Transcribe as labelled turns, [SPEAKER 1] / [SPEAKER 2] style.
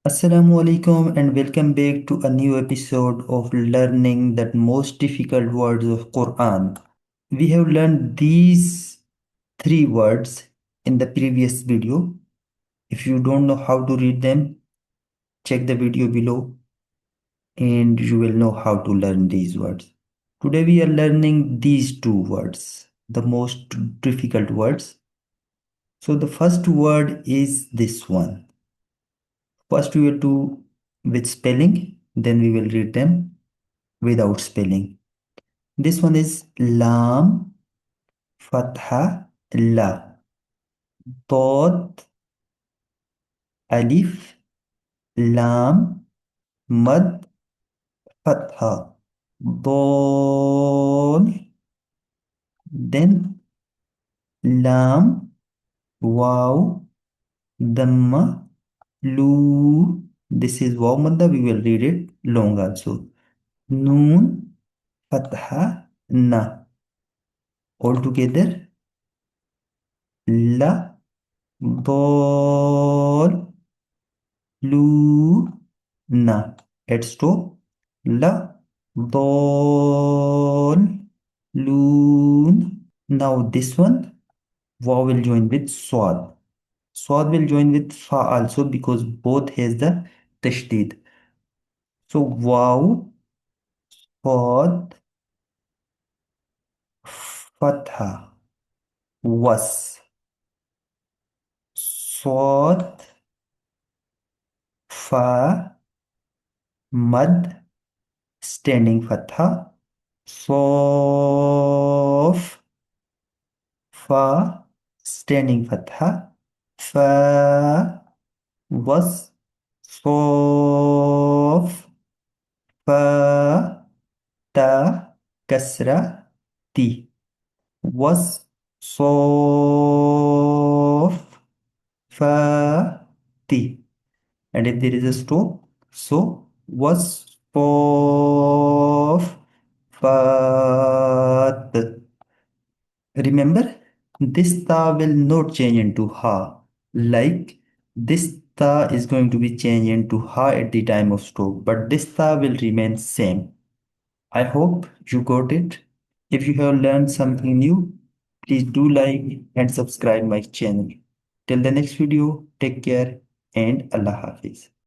[SPEAKER 1] Assalamu alaikum and welcome back to a new episode of learning that most difficult words of Quran. We have learned these three words in the previous video. If you don't know how to read them, check the video below and you will know how to learn these words. Today we are learning these two words, the most difficult words. So the first word is this one. First we will do with spelling, then we will read them without spelling. This one is Lam, Fatha, La, Tod, Alif, Lam, Mad, Fatha, Dol, then Lam, Waw, Damma, Lu. This is Waw Madda, we will read it long also. Noon, Fatha, Na. All together, La, Dol, Luna. Let's stop. La, dol, loon. Now this one, waw will join with swad. Swad will join with fa also because both has the tashdid. So waw, swad, fatha, was, swad, fa, mad, standing fatha, sof, fa, standing fatha, fa, was, sof, fa, ta, kasra, ti, was, sof, fa, ti. And if there is a stop, so was, sof, fa, remember, this ta will not change into ha. Like this ta is going to be changed into ha at the time of stroke, but this ta will remain same. I hope you got it. If you have learned something new, please do like and subscribe my channel. Till the next video, take care and Allah Hafiz.